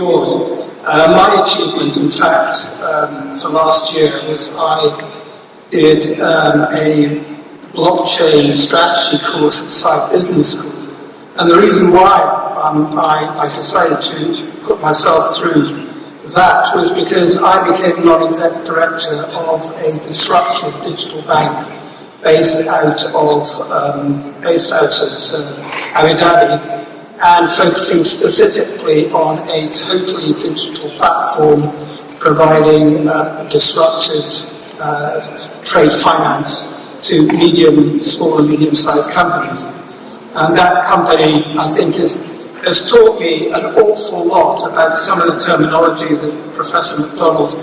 yours. My achievement, in fact, for last year was I did a blockchain strategy course at Side Business School. And the reason why I decided to put myself through that was because I became non-exec director of a disruptive digital bank based out of Abu Dhabi, and focusing specifically on a totally digital platform providing disruptive trade finance to small and medium-sized companies. And that company, I think, has taught me an awful lot about some of the terminology that Professor McDonald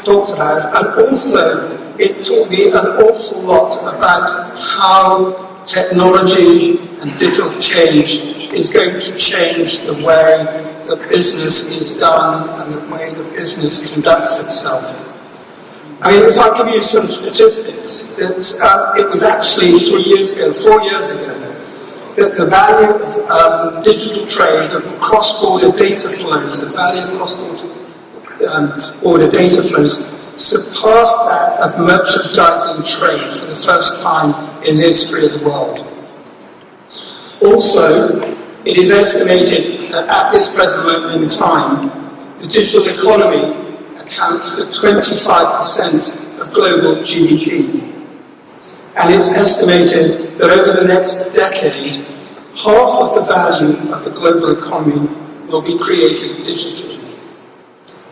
talked about, and also it taught me an awful lot about how technology and digital change is going to change the way that business is done and the way that business conducts itself. I mean, if I give you some statistics, that it was actually 4 years ago, that the value of digital trade, of cross-border data flows, the value of cross-border data flows surpassed that of merchandising trade for the first time in the history of the world. Also, it is estimated that at this present moment in time, the digital economy accounts for 25% of global GDP. And it's estimated that over the next decade, half of the value of the global economy will be created digitally.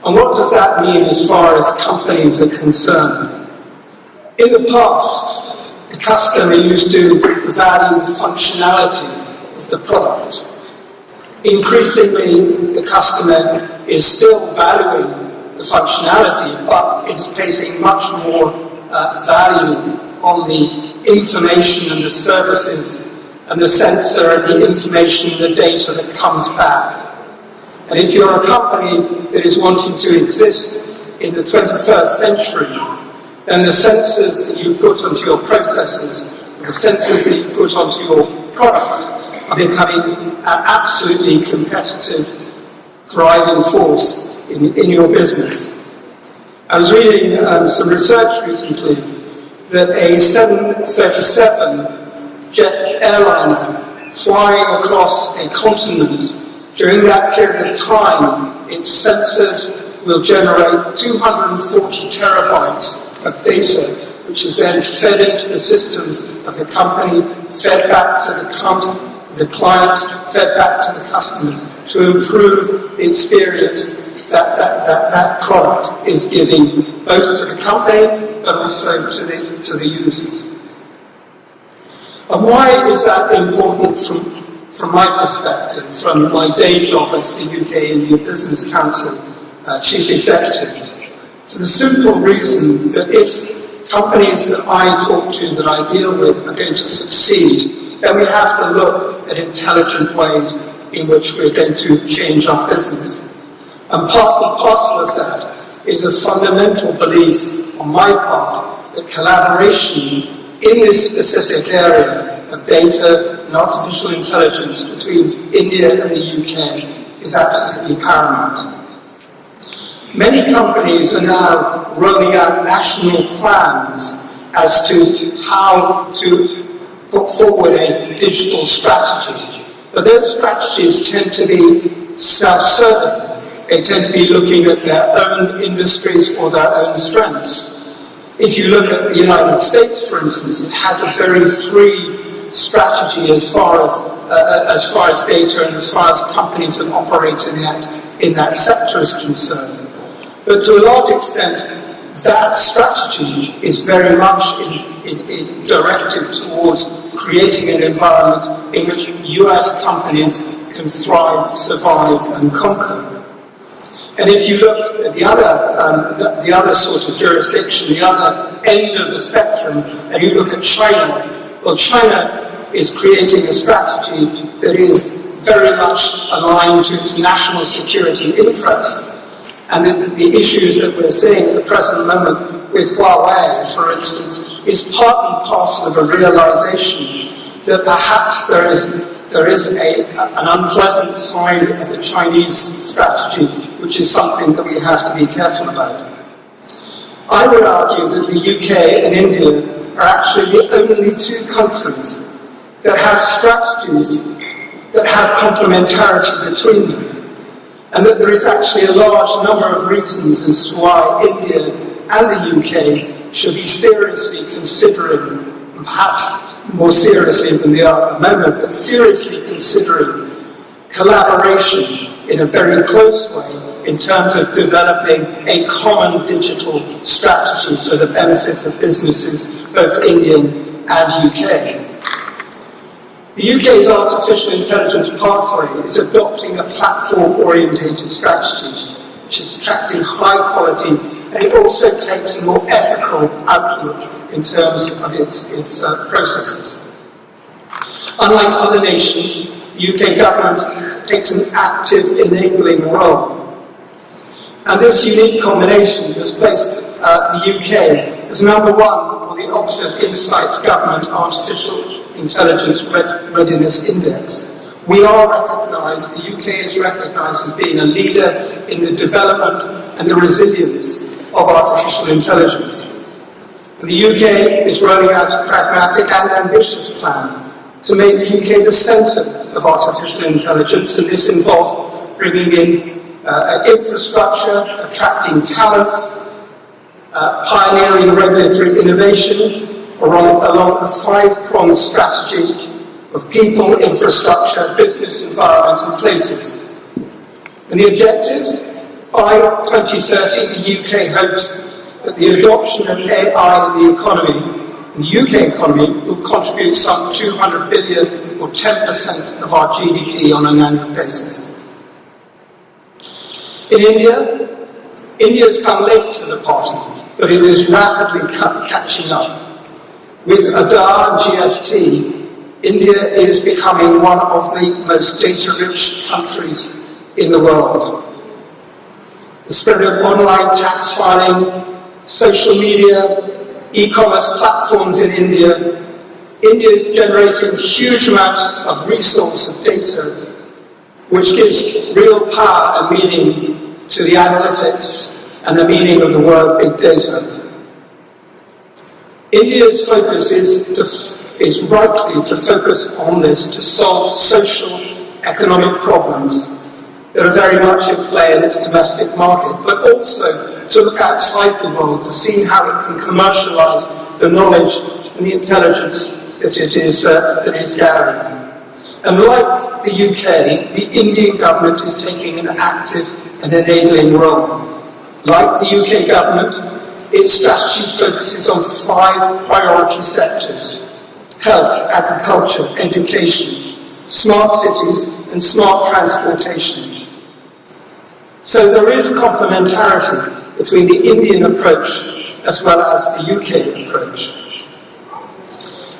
And what does that mean as far as companies are concerned? In the past, the customer used to value the functionality of the product. Increasingly, the customer is still valuing the functionality, but it is placing much more value on the information and the services and the sensor and the information and the data that comes back. And if you're a company that is wanting to exist in the 21st century, then the sensors that you put onto your processes, the sensors that you put onto your product are becoming an absolutely competitive driving force in your business. I was reading some research recently that a 737 jet airliner flying across a continent, during that period of time, its sensors will generate 240 terabytes of data, which is then fed into the systems of the company, fed back to the clients, fed back to the customers, to improve the experience that product is giving, both to the company, but also to the users. And why is that important from my perspective, from my day job as the UK India Business Council Chief Executive? For the simple reason that if companies that I talk to, that I deal with, are going to succeed, then we have to look at intelligent ways in which we're going to change our business. And part and parcel of that is a fundamental belief on my part that collaboration in this specific area of data and artificial intelligence between India and the UK is absolutely paramount. Many companies are now rolling out national plans as to how to put forward a digital strategy. But those strategies tend to be self-serving. They tend to be looking at their own industries or their own strengths. If you look at the United States, for instance, it has a very free strategy as far as data and as far as companies that operate in that sector is concerned. But to a large extent, that strategy is very much directed towards creating an environment in which US companies can thrive, survive, and conquer. And if you look at the other sort of jurisdiction, the other end of the spectrum, and you look at China, well, China is creating a strategy that is very much aligned to its national security interests. And the issues that we're seeing at the present moment with Huawei, for instance, is part and parcel of a realization that perhaps there is there is an unpleasant side of the Chinese strategy, which is something that we have to be careful about. I would argue that the UK and India are actually the only two countries that have strategies that have complementarity between them, and that there is actually a large number of reasons as to why India and the UK should be seriously considering, and perhaps more seriously than they are at the moment, but seriously considering collaboration in a very close way in terms of developing a common digital strategy for the benefit of businesses, both Indian and UK. The UK's artificial intelligence pathway is adopting a platform-orientated strategy, which is attracting high quality, and it also takes a more ethical outlook in terms of its processes. Unlike other nations, the UK government takes an active enabling role. And this unique combination has placed the UK as number one on the Oxford Insights Government Artificial Intelligence Readiness Index. We are recognised, the UK is recognised as being a leader in the development and the resilience of artificial intelligence. And the UK is rolling out a pragmatic and ambitious plan to make the UK the centre of artificial intelligence, and this involves bringing in infrastructure, attracting talent, pioneering regulatory innovation along a five-pronged strategy of people, infrastructure, business environment and places. And the objective, by 2030, the UK hopes that the adoption of AI in the economy, in the UK economy, will contribute some 200 billion or 10% of our GDP on an annual basis. In India, India has come late to the party, but it is rapidly catching up. With Aadhaar and GST, India is becoming one of the most data-rich countries in the world. The spread of online tax filing, social media, e-commerce platforms in India, India is generating huge amounts of resource of data, which gives real power and meaning to the analytics and the meaning of the word big data. India's focus is rightly to focus on this to solve social, economic problems that are very much at play in its domestic market, but also to look outside the world to see how it can commercialise the knowledge and the intelligence that it is gathering. And like the UK, the Indian government is taking an active and enabling role. Like the UK government, its strategy focuses on 5 priority sectors: health, agriculture, education, smart cities, and smart transportation. So there is complementarity between the Indian approach as well as the UK approach.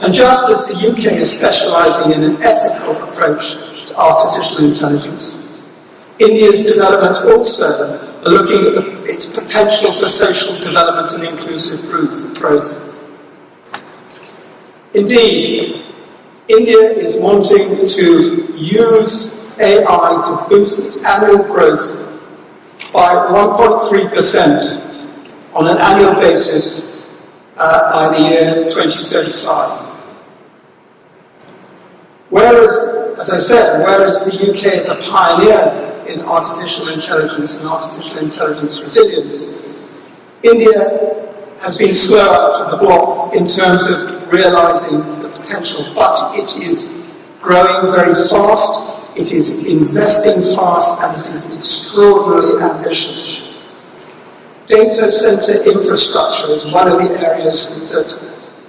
And just as the UK is specialising in an ethical approach to artificial intelligence, India's developments also are looking at its potential for social development and inclusive growth. Indeed, India is wanting to use AI to boost its annual growth by 1.3% on an annual basis by the year 2035. Whereas, as I said, whereas the UK is a pioneer in artificial intelligence and artificial intelligence resilience, India has been slow out of the block in terms of realising the potential, but it is growing very fast, it is investing fast, and it is extraordinarily ambitious. Data centre infrastructure is one of the areas that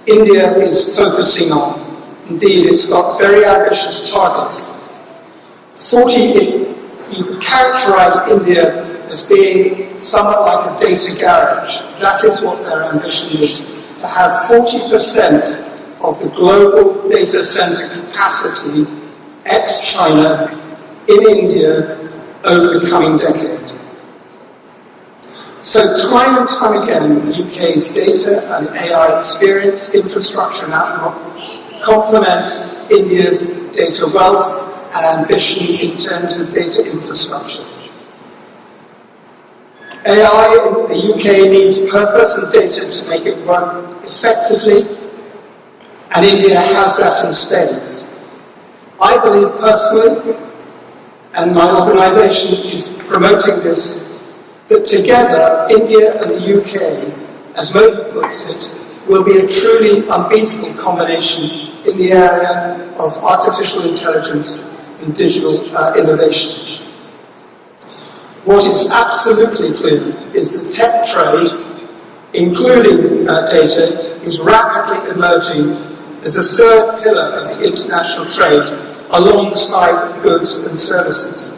India is focusing on. Indeed, it's got very ambitious targets. You could characterise India as being somewhat like a data garage. That is what their ambition is, to have 40% of the global data centre capacity, ex-China, in India over the coming decade. So time and time again, the UK's data and AI experience, infrastructure and outlook complements India's data wealth and ambition in terms of data infrastructure. AI in the UK needs purpose and data to make it work effectively, and India has that in spades. I believe personally, and my organisation is promoting this, that together India and the UK, as Modi puts it, will be a truly unbeatable combination in the area of artificial intelligence and digital innovation. What is absolutely clear is that tech trade, including data, is rapidly emerging as a third pillar of the international trade alongside goods and services.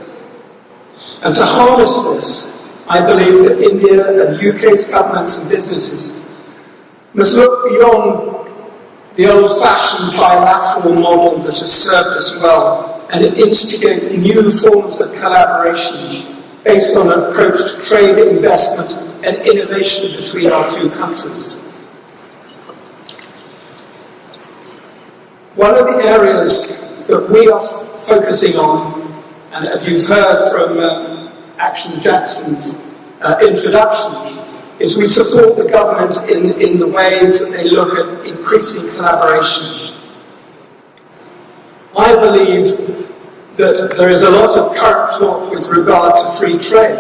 And to harness this, I believe that India and UK's governments and businesses must look beyond the old-fashioned bilateral model that has served us well and instigate new forms of collaboration based on an approach to trade, investment and innovation between our two countries. One of the areas that we are focusing on, and as you've heard from Action Jackson's introduction, is we support the government in the ways that they look at increasing collaboration. I believe that there is a lot of current talk with regard to free trade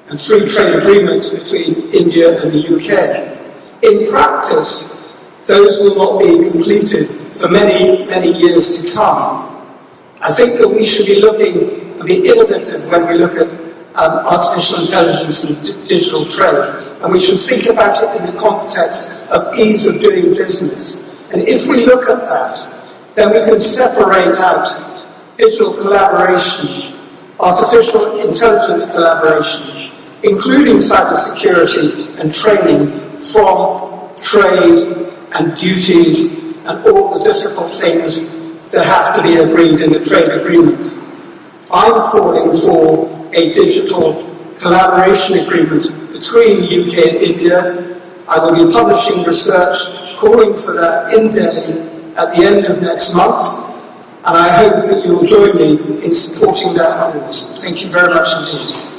and free trade agreements between India and the UK. In practice, those will not be completed for many, many years to come. I think that we should be looking and be innovative when we look at artificial intelligence and digital trade, and we should think about it in the context of ease of doing business. And if we look at that, then we can separate out digital collaboration, artificial intelligence collaboration, including cybersecurity and training, from trade and duties and all the difficult things that have to be agreed in a trade agreement. I'm calling for a digital collaboration agreement between UK and India. I will be publishing research calling for that in Delhi at the end of next month, and I hope that you'll join me in supporting that cause. Thank you very much indeed.